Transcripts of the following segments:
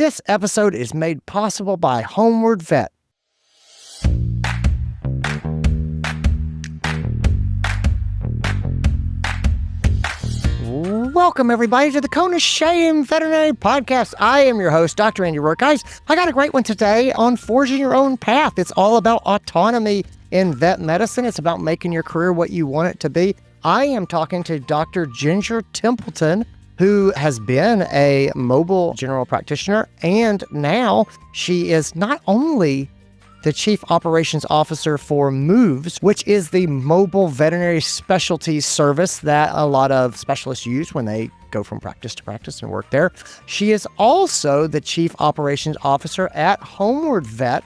This episode is made possible by HomewardVet. Welcome, everybody, to the Cone of Shame Veterinary Podcast. I am your host, Dr. Andy Rourke. Guys, I got a great one today on forging your own path. It's all about autonomy in vet medicine. It's about making your career what you want it to be. I am talking to Dr. Ginger Templeton, who has been a mobile general practitioner, and now she is not only the Chief Operations Officer for MOVES, which is the mobile veterinary specialty service that a lot of specialists use when they go from practice to practice and work there. She is also the Chief Operations Officer at HomewardVet,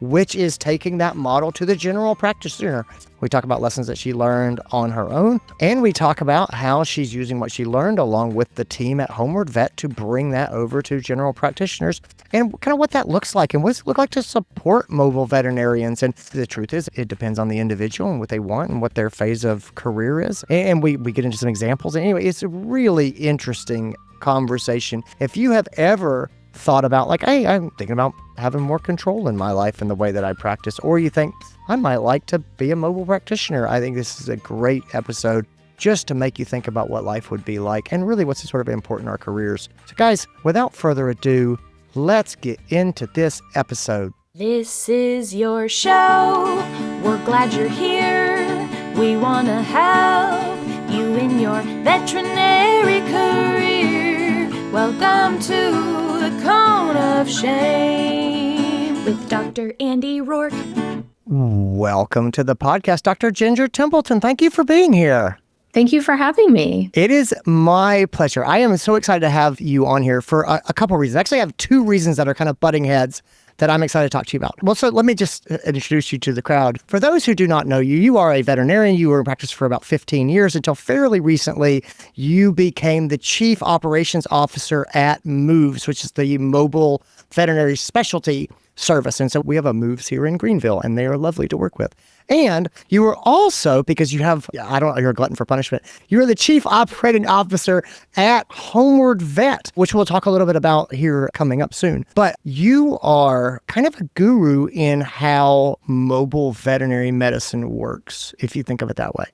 which is taking that model to the general practitioner. We talk about lessons that she learned on her own, and we talk about how she's using what she learned along with the team at HomewardVet to bring that over to general practitioners and kind of what that looks like and what does it look like to support mobile veterinarians. And the truth is, it depends on the individual and what they want and what their phase of career is. And we get into some examples. Anyway, it's a really interesting conversation. If you have ever thought about like, hey, I'm thinking about having more control in my life and the way that I practice, or you think I might like to be a mobile practitioner, I think this is a great episode just to make you think about what life would be like and really what's sort of important in our careers. So guys, without further ado, let's get into this episode. This is your show. We're glad you're here. We want to help you in your veterinary career. Welcome to the Cone of Shame with Dr. Andy Rourke. Welcome to the podcast, Dr. Ginger Templeton. Thank you for being here. Thank you for having me. It is my pleasure. I am so excited to have you on here for a couple reasons. Actually, I have two reasons that are kind of butting heads that I'm excited to talk to you about. Well, so let me just introduce you to the crowd. For those who do not know you, you are a veterinarian. You were in practice for about 15 years until fairly recently, you became the Chief Operations Officer at MOVES, which is the mobile veterinary specialty service. And so we have a MOVES here in Greenville, and they are lovely to work with. And you were also, because you have, you're a glutton for punishment, you're the Chief Operating Officer at HomewardVet, which we'll talk a little bit about here coming up soon. But you are kind of a guru in how mobile veterinary medicine works, if you think of it that way.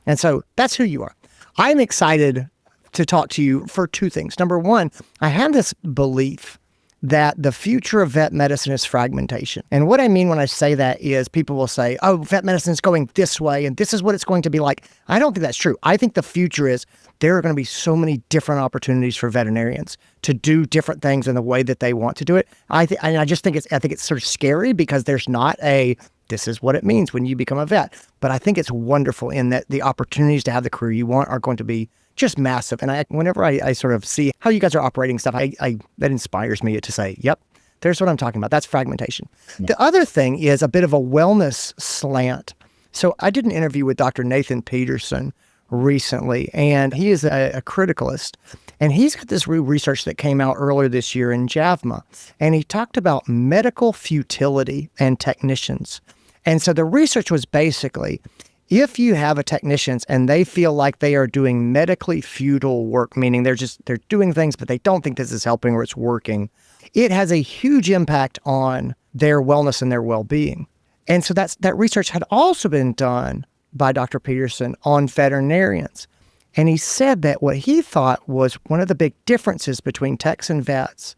And so that's who you are. I'm excited to talk to you for two things. Number one, I have this belief that the future of vet medicine is fragmentation. And what I mean when I say that is people will say, oh, vet medicine is going this way and this is what it's going to be like. I don't think that's true. I think the future is there are going to be so many different opportunities for veterinarians to do different things in the way that they want to do it. I think it's sort of scary because there's not this is what it means when you become a vet. But I think it's wonderful in that the opportunities to have the career you want are going to be just massive. And whenever I sort of see how you guys are operating stuff, that inspires me to say, yep, there's what I'm talking about. That's fragmentation. Yeah. The other thing is a bit of a wellness slant. So I did an interview with Dr. Nathan Peterson recently, and he is a criticalist. And he's got this research that came out earlier this year in JAVMA, and he talked about medical futility and technicians. And so the research was basically, if you have a technicians and they feel like they are doing medically futile work, meaning they're doing things, but they don't think this is helping or it's working, it has a huge impact on their wellness and their well-being. And so that research had also been done by Dr. Peterson on veterinarians. And he said that what he thought was one of the big differences between techs and vets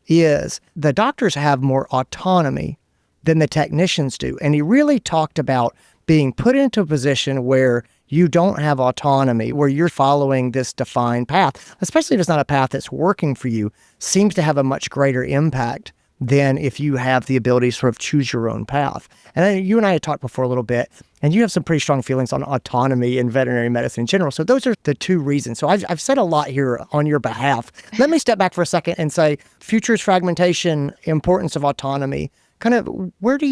is the doctors have more autonomy than the technicians do. And he really talked about being put into a position where you don't have autonomy, where you're following this defined path, especially if it's not a path that's working for you, seems to have a much greater impact than if you have the ability to sort of choose your own path. And you and I had talked before a little bit, and you have some pretty strong feelings on autonomy in veterinary medicine in general. So those are the two reasons. So I've said a lot here on your behalf. Let me step back for a second and say, futures fragmentation, importance of autonomy, kind of how do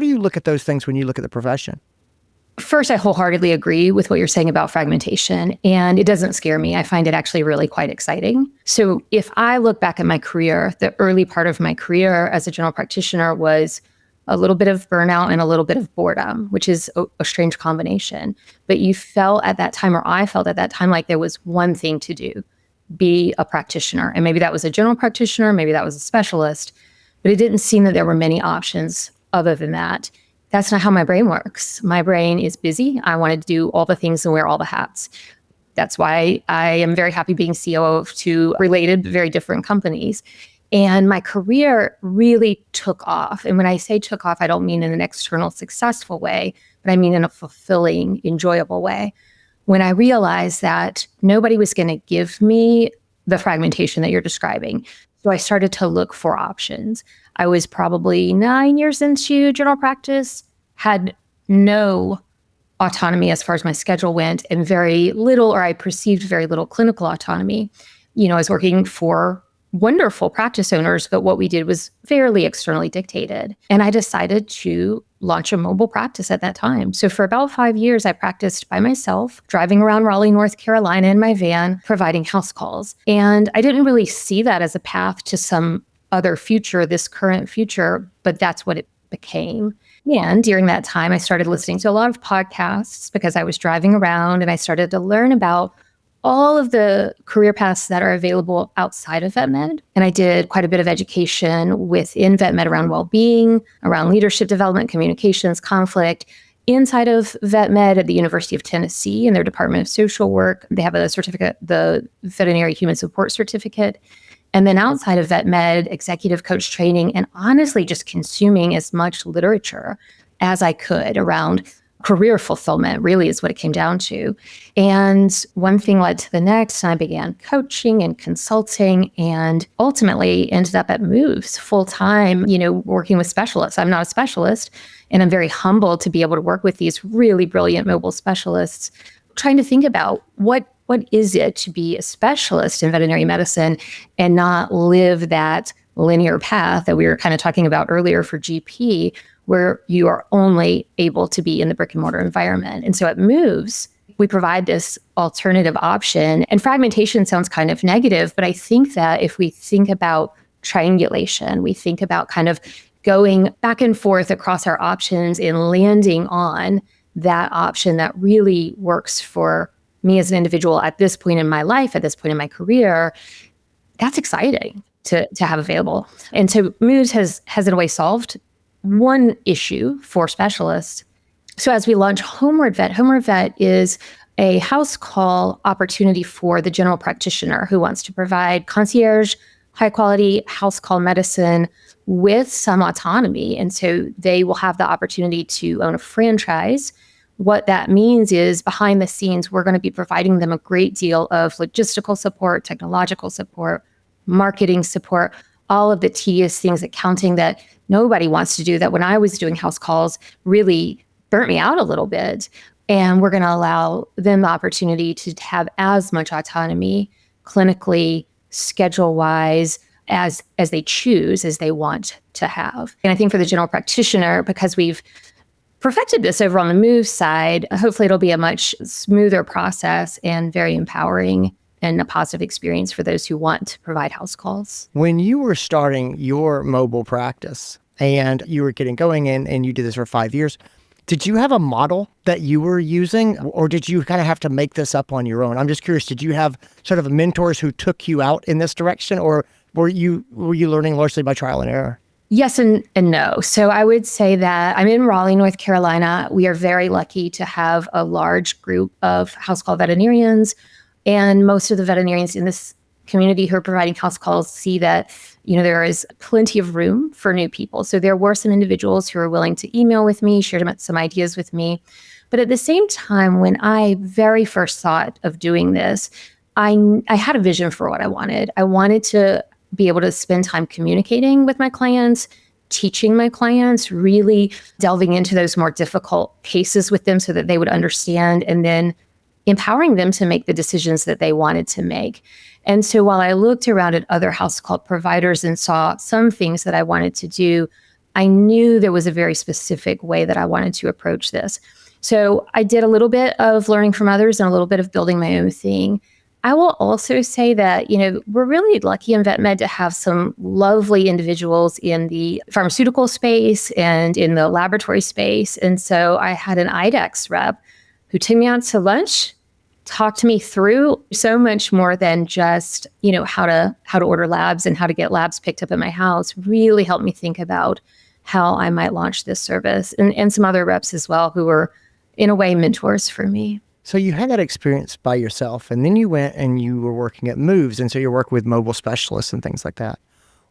you look at those things when you look at the profession? First, I wholeheartedly agree with what you're saying about fragmentation, and it doesn't scare me. I find it actually really quite exciting. So if I look back at my career, the early part of my career as a general practitioner was a little bit of burnout and a little bit of boredom, which is a strange combination. But you felt at that time, or I felt at that time, like there was one thing to do. be a practitioner. And maybe that was a general practitioner, maybe that was a specialist, but it didn't seem that there were many options other than that. That's not how my brain works. My brain is busy. I want to do all the things and wear all the hats. That's why I am very happy being COO of two related, very different companies. And my career really took off. And when I say took off, I don't mean in an external successful way, but I mean in a fulfilling, enjoyable way. When I realized that nobody was going to give me the fragmentation that you're describing. So I started to look for options. I was probably 9 years into general practice, had no autonomy as far as my schedule went, and very little, or I perceived very little clinical autonomy. I was working for wonderful practice owners, but what we did was fairly externally dictated. And I decided to launch a mobile practice at that time. So for about 5 years, I practiced by myself, driving around Raleigh, North Carolina in my van, providing house calls. And I didn't really see that as a path to some other future, this current future, but that's what it became. And during that time, I started listening to a lot of podcasts because I was driving around and I started to learn about all of the career paths that are available outside of vet med. And I did quite a bit of education within vet med around well-being, around leadership development, communications, conflict. Inside of vet med at the University of Tennessee in their Department of Social Work, they have a certificate, the Veterinary Human Support Certificate. And then outside of vet med, executive coach training, and honestly just consuming as much literature as I could around career fulfillment, really is what it came down to. And one thing led to the next, and I began coaching and consulting and ultimately ended up at MOVES full-time, working with specialists. I'm not a specialist, and I'm very humbled to be able to work with these really brilliant mobile specialists, trying to think about what is it to be a specialist in veterinary medicine and not live that linear path that we were kind of talking about earlier for GP, where you are only able to be in the brick and mortar environment. And so at MOVES, we provide this alternative option. And fragmentation sounds kind of negative, but I think that if we think about triangulation, we think about kind of going back and forth across our options and landing on that option that really works for me as an individual at this point in my life, at this point in my career, that's exciting to have available. And so MOVES has in a way solved one issue for specialists. So as we launch HomewardVet is a house call opportunity for the general practitioner who wants to provide concierge, high quality house call medicine with some autonomy. And so they will have the opportunity to own a franchise. What that means is behind the scenes, we're going to be providing them a great deal of logistical support, technological support, marketing support, all of the tedious things, accounting that nobody wants to do, that when I was doing house calls really burnt me out a little bit. And we're going to allow them the opportunity to have as much autonomy clinically, schedule-wise, as they choose, as they want to have. And I think for the general practitioner, because we've perfected this over on the MOVES side, hopefully it'll be a much smoother process and very empowering and a positive experience for those who want to provide house calls. When you were starting your mobile practice and you were getting going in and you did this for 5 years, did you have a model that you were using, or did you kind of have to make this up on your own? I'm just curious, did you have sort of mentors who took you out in this direction, or were you learning largely by trial and error? Yes and no. So I would say that I'm in Raleigh, North Carolina. We are very lucky to have a large group of house call veterinarians. And most of the veterinarians in this community who are providing house calls see that, there is plenty of room for new people. So there were some individuals who were willing to email with me, share some ideas with me. But at the same time, when I very first thought of doing this, I had a vision for what I wanted. I wanted to be able to spend time communicating with my clients, teaching my clients, really delving into those more difficult cases with them so that they would understand, and then empowering them to make the decisions that they wanted to make. And so while I looked around at other house call providers and saw some things that I wanted to do, I knew there was a very specific way that I wanted to approach this. So I did a little bit of learning from others and a little bit of building my own thing. I will also say that, we're really lucky in vet med to have some lovely individuals in the pharmaceutical space and in the laboratory space. And so I had an IDEXX rep who took me out to lunch, talked me through so much more than just, how to order labs and how to get labs picked up at my house. Really helped me think about how I might launch this service, and some other reps as well who were in a way mentors for me. So you had that experience by yourself, and then you went and you were working at MOVES, and so you're working with mobile specialists and things like that.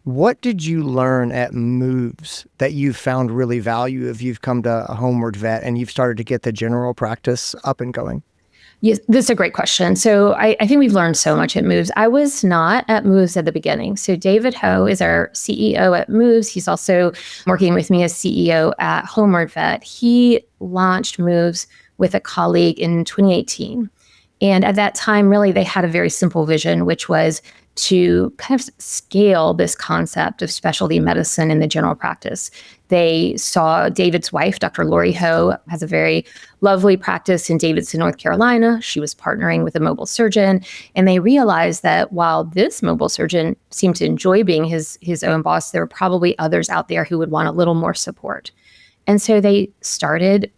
What did you learn at MOVES that you found really value if you've come to HomewardVet and you've started to get the general practice up and going? Yes, this is a great question. So I think we've learned so much at MOVES. I was not at MOVES at the beginning. So David Ho is our CEO at MOVES. He's also working with me as CEO at HomewardVet. He launched MOVES with a colleague in 2018. And at that time, really, they had a very simple vision, which was to kind of scale this concept of specialty medicine in the general practice. They saw David's wife, Dr. Lori Ho, has a very lovely practice in Davidson, North Carolina. She was partnering with a mobile surgeon, and they realized that while this mobile surgeon seemed to enjoy being his own boss, there were probably others out there who would want a little more support. And so they started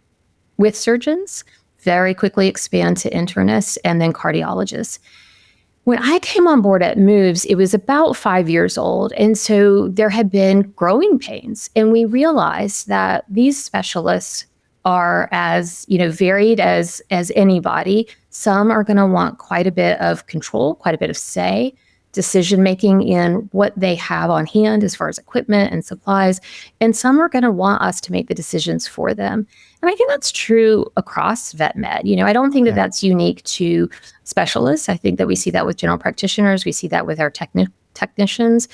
with surgeons, very quickly expand to internists, and then cardiologists. When I came on board at MOVES, it was about 5 years old. And so there had been growing pains. And we realized that these specialists are as, varied as anybody. Some are going to want quite a bit of control, quite a bit of say, decision-making in what they have on hand as far as equipment and supplies. And some are going to want us to make the decisions for them. And I think that's true across vet med. I don't think that that's unique to specialists. I think that we see that with general practitioners. We see that with our technicians.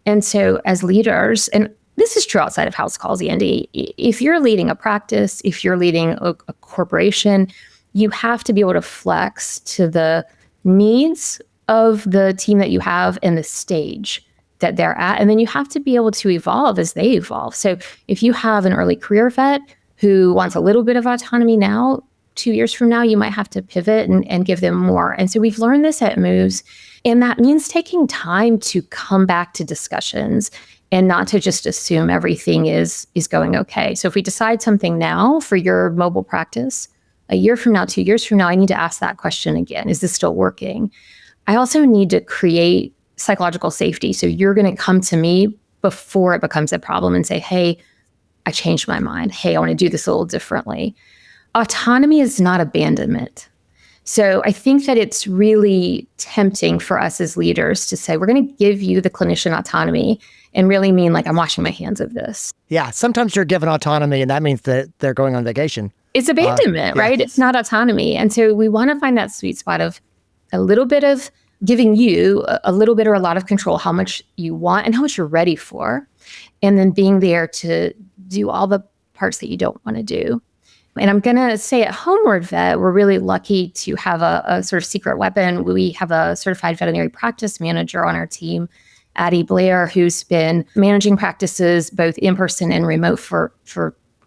And so as leaders, and this is true outside of house calls, Andy, if you're leading a practice, if you're leading a corporation, you have to be able to flex to the needs of the team that you have and the stage that they're at. And then you have to be able to evolve as they evolve. So if you have an early career vet who wants a little bit of autonomy now, 2 years from now, you might have to pivot and give them more. And so we've learned this at MOVES. And that means taking time to come back to discussions and not to just assume everything is going okay. So if we decide something now for your mobile practice, a year from now, 2 years from now, I need to ask that question again. Is this still working? I also need to create psychological safety. So you're going to come to me before it becomes a problem and say, hey, I changed my mind. Hey, I want to do this a little differently. Autonomy is not abandonment. So I think that it's really tempting for us as leaders to say, we're going to give you the clinician autonomy and really mean like I'm washing my hands of this. Yeah, sometimes you're given autonomy and that means that they're going on vacation. It's abandonment, right? It's not autonomy. And so we want to find that sweet spot of a little bit of giving you a little bit or a lot of control, how much you want and how much you're ready for, and then being there to do all the parts that you don't want to do. And I'm going to say at HomewardVet, we're really lucky to have a sort of secret weapon. We have a certified veterinary practice manager on our team, Addie Blair, who's been managing practices both in person and remote for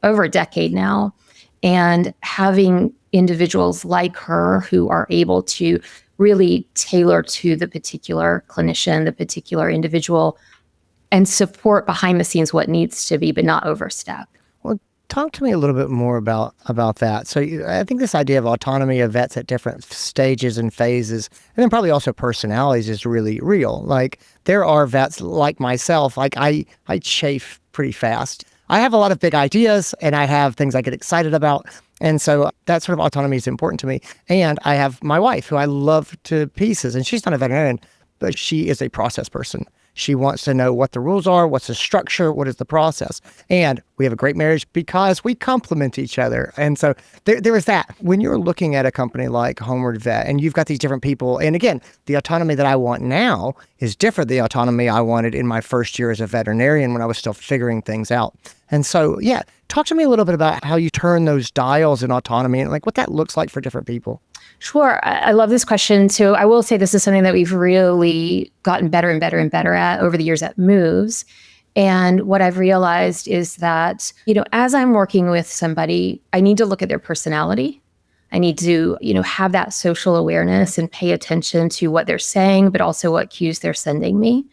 over a decade now. And having individuals like her who are able to really tailor to the particular clinician, the particular individual, and support behind the scenes what needs to be, but not overstep. Well, talk to me a little bit more about that. So I think this idea of autonomy of vets at different stages and phases, and then probably also personalities, is really real. Like there are vets like myself, like I chafe pretty fast. I have a lot of big ideas and I have things I get excited about. And so that sort of autonomy is important to me. And I have my wife, who I love to pieces, and she's not a veterinarian, but she is a process person. She wants to know what the rules are, what's the structure, what is the process. And we have a great marriage because we complement each other. And so there is that. When you're looking at a company like HomewardVet and you've got these different people, and again, the autonomy that I want now is different than the autonomy I wanted in my first year as a veterinarian when I was still figuring things out. And so, yeah, talk to me a little bit about how you turn those dials in autonomy and like what that looks like for different people. Sure. I love this question. So I will say this is something that we've really gotten better and better and better at over the years at MOVES. And what I've realized is that, as I'm working with somebody, I need to look at their personality. I need to, have that social awareness and pay attention to what they're saying, but also what cues they're sending me.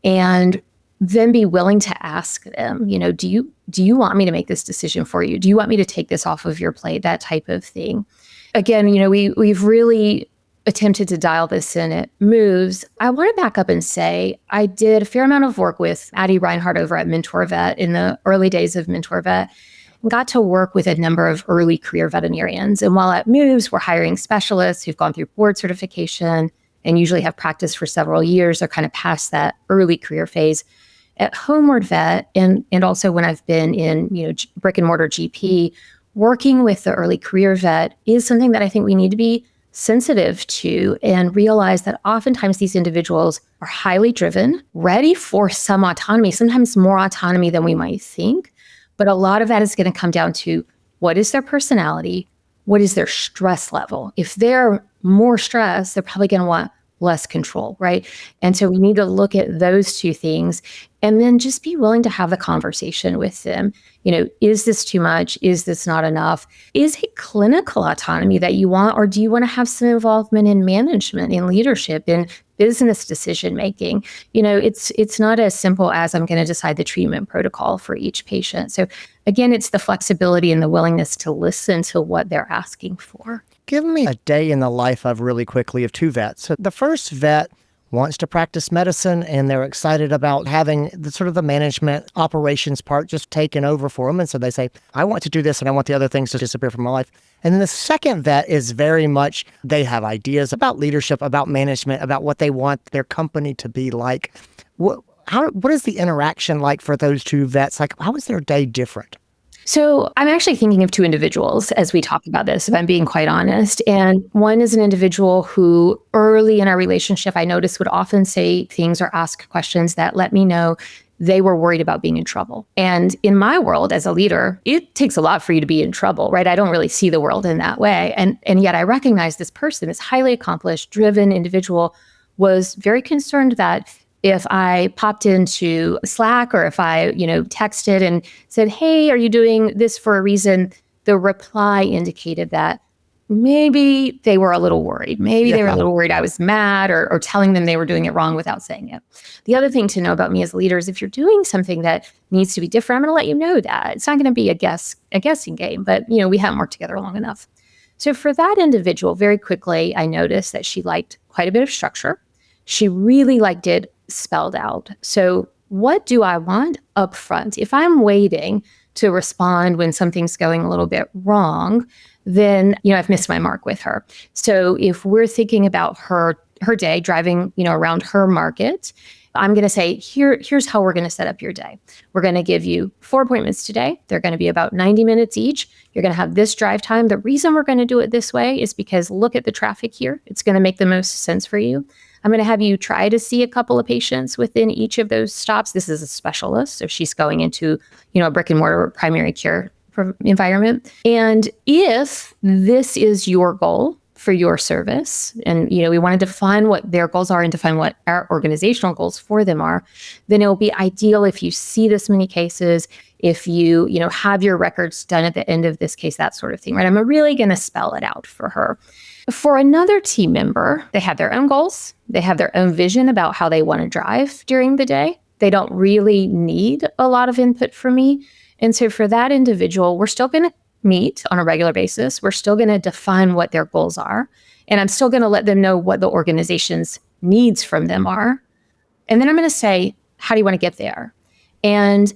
And then be willing to ask them, do you want me to make this decision for you? Do you want me to take this off of your plate? That type of thing. Again, we've really attempted to dial this in at Moves. I want to back up and say I did a fair amount of work with Addie Reinhardt over at MentorVet in the early days of MentorVet, and got to work with a number of early career veterinarians. And while at Moves, we're hiring specialists who've gone through board certification and usually have practiced for several years or kind of past that early career phase. At HomewardVet, and also when I've been in brick and mortar GP, working with the early career vet is something that I think we need to be sensitive to and realize that oftentimes these individuals are highly driven, ready for some autonomy, sometimes more autonomy than we might think. But a lot of that is going to come down to what is their personality, what is their stress level. If they're more stressed, they're probably going to want less control, right? And so we need to look at those two things and then just be willing to have the conversation with them. Is this too much? Is this not enough? Is it clinical autonomy that you want, or do you want to have some involvement in management, in leadership, in business decision making? It's not as simple as I'm going to decide the treatment protocol for each patient. So again, it's the flexibility and the willingness to listen to what they're asking for. Give me a day in the life of two vets. So the first vet wants to practice medicine and they're excited about having the management operations part just taken over for them. And so they say, I want to do this and I want the other things to disappear from my life. And then the second vet is very much, they have ideas about leadership, about management, about what they want their company to be like. What is the interaction like for those two vets? Like, how is their day different? So I'm actually thinking of two individuals as we talk about this, if I'm being quite honest. And one is an individual who early in our relationship, I noticed would often say things or ask questions that let me know they were worried about being in trouble. And in my world as a leader, it takes a lot for you to be in trouble, right? I don't really see the world in that way. And yet I recognize this person, this highly accomplished, driven individual, was very concerned that if I popped into Slack or if I, texted and said, hey, are you doing this for a reason? The reply indicated that maybe they were a little worried. Maybe they were a little worried I was mad or telling them they were doing it wrong without saying it. The other thing to know about me as a leader is if you're doing something that needs to be different, I'm going to let you know that. It's not going to be a guessing game, but we haven't worked together long enough. So for that individual, very quickly, I noticed that she liked quite a bit of structure. She really liked it spelled out. So what do I want up front? If I'm waiting to respond when something's going a little bit wrong, then, I've missed my mark with her. So if we're thinking about her day, driving, around her market, I'm going to say, here's how we're going to set up your day. We're going to give you 4 appointments today. They're going to be about 90 minutes each. You're going to have this drive time. The reason we're going to do it this way is because look at the traffic here. It's going to make the most sense for you. I'm going to have you try to see a couple of patients within each of those stops. This is a specialist, so she's going into, a brick and mortar primary care environment. And if this is your goal for your service, and we want to define what their goals are and define what our organizational goals for them are, then it will be ideal if you see this many cases, if you have your records done at the end of this case, that sort of thing, right? I'm really going to spell it out for her. For another team member, they have their own goals. They have their own vision about how they want to drive during the day. They don't really need a lot of input from me. And so for that individual, we're still going to meet on a regular basis. We're still going to define what their goals are. And I'm still going to let them know what the organization's needs from them are. And then I'm going to say, how do you want to get there? And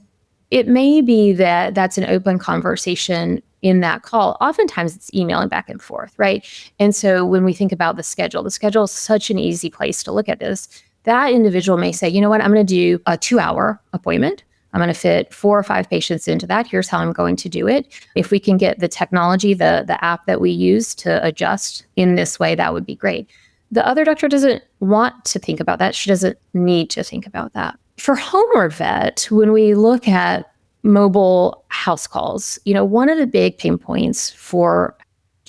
it may be that that's an open conversation in that call. Oftentimes it's emailing back and forth, right? And so when we think about the schedule is such an easy place to look at this. That individual may say, you know what, I'm going to do a 2-hour appointment. I'm going to fit 4 or 5 patients into that. Here's how I'm going to do it. If we can get the technology, the app that we use to adjust in this way, that would be great. The other doctor doesn't want to think about that. She doesn't need to think about that. For HomewardVet, when we look at mobile house calls, one of the big pain points for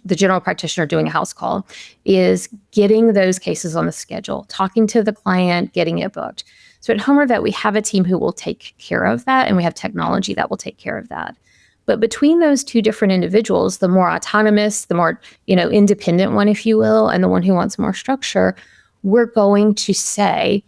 the general practitioner doing a house call is getting those cases on the schedule, talking to the client, getting it booked. So at HomewardVet, we have a team who will take care of that, and we have technology that will take care of that. But between those two different individuals, the more autonomous, the more, independent one, if you will, and the one who wants more structure, we're going to say,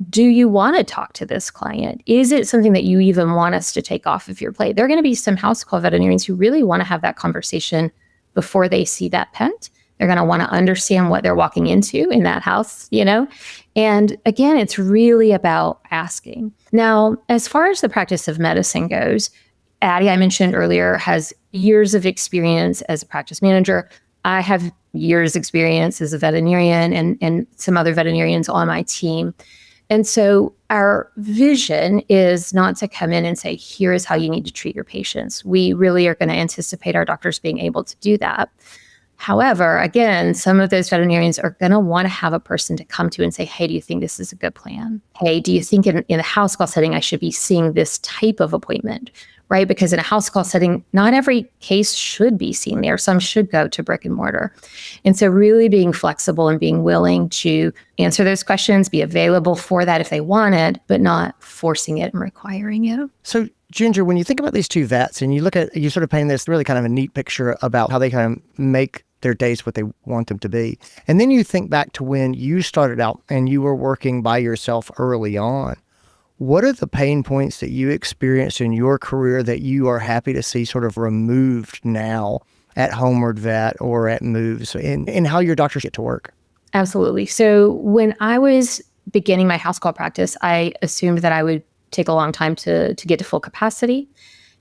do you want to talk to this client? Is it something that you even want us to take off of your plate? There are going to be some house call veterinarians who really want to have that conversation before they see that pet. They're going to want to understand what they're walking into in that house, And again, it's really about asking. Now, as far as the practice of medicine goes, Addie, I mentioned earlier, has years of experience as a practice manager. I have years experience as a veterinarian and some other veterinarians on my team. And so our vision is not to come in and say, here is how you need to treat your patients. We really are going to anticipate our doctors being able to do that. However, again, some of those veterinarians are going to want to have a person to come to and say, hey, do you think this is a good plan? Hey, do you think in a house call setting, I should be seeing this type of appointment, right? Because in a house call setting, not every case should be seen there. Some should go to brick and mortar. And so really being flexible and being willing to answer those questions, be available for that if they want it, but not forcing it and requiring it. So Ginger, when you think about these two vets and you sort of paint this really kind of a neat picture about how they kind of make their days what they want them to be. And then you think back to when you started out and you were working by yourself early on. What are the pain points that you experienced in your career that you are happy to see sort of removed now at HomewardVet or at MOVES in how your doctors get to work? Absolutely. So when I was beginning my house call practice, I assumed that I would take a long time to get to full capacity.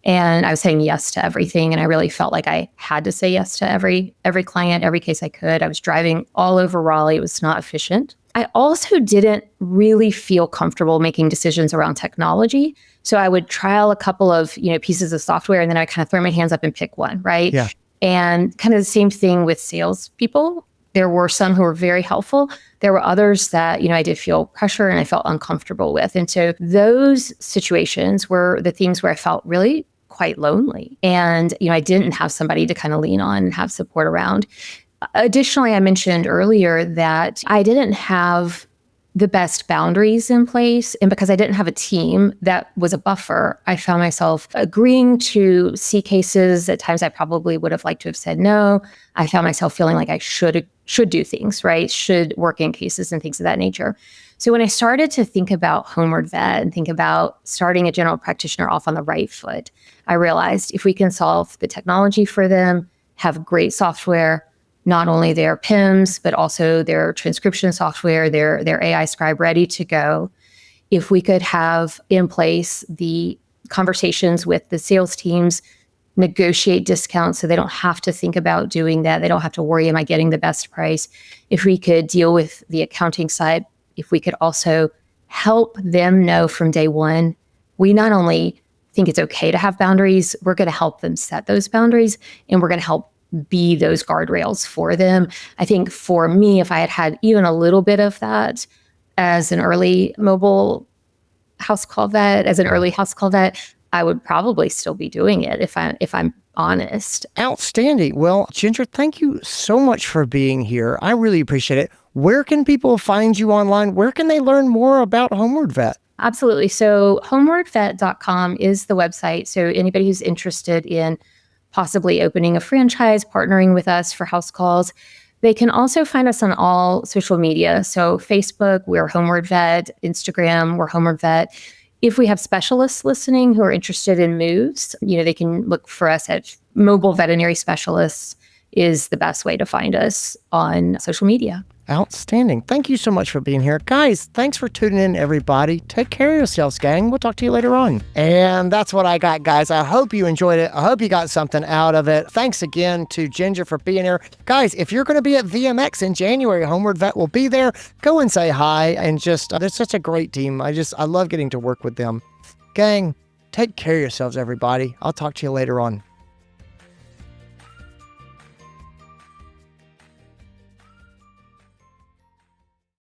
And I was saying yes to everything. And I really felt like I had to say yes to every client, every case I could. I was driving all over Raleigh. It was not efficient. I also didn't really feel comfortable making decisions around technology. So I would trial a couple of, pieces of software, and then I kind of throw my hands up and pick one, right? Yeah. And kind of the same thing with salespeople. There were some who were very helpful. There were others that, I did feel pressure and I felt uncomfortable with. And so those situations were the things where I felt really quite lonely. And, I didn't have somebody to kind of lean on and have support around. Additionally, I mentioned earlier that I didn't have the best boundaries in place. And because I didn't have a team that was a buffer, I found myself agreeing to see cases. At times I probably would have liked to have said no. I found myself feeling like I should do things, right? Should work in cases and things of that nature. So when I started to think about HomewardVet and think about starting a general practitioner off on the right foot, I realized if we can solve the technology for them, have great software, not only their PIMS, but also their transcription software, their AI scribe ready to go. If we could have in place the conversations with the sales teams, negotiate discounts so they don't have to think about doing that. They don't have to worry, am I getting the best price? If we could deal with the accounting side, if we could also help them know from day one, we not only think it's okay to have boundaries, we're going to help them set those boundaries, and we're going to help be those guardrails for them. I think for me, if I had even a little bit of that as an early mobile house call vet, I would probably still be doing it if I'm honest. Outstanding. Well, Ginger, thank you so much for being here. I really appreciate it. Where can people find you online? Where can they learn more about HomewardVet? Absolutely. So homewardvet.com is the website. So anybody who's interested in possibly opening a franchise, partnering with us for house calls, they can also find us on all social media. So Facebook, we're HomewardVet. Instagram, we're HomewardVet. If we have specialists listening who are interested in moves, they can look for us at Mobile Veterinary Specialists is the best way to find us on social media. Outstanding. Thank you so much for being here. Guys, thanks for tuning in, everybody. Take care of yourselves, gang. We'll talk to you later on. And that's what I got, guys. I hope you enjoyed it. I hope you got something out of it. Thanks again to Ginger for being here. Guys, if you're going to be at VMX in January, HomewardVet will be there. Go and say hi. And just, they're such a great team. I love getting to work with them. Gang, take care of yourselves, everybody. I'll talk to you later on.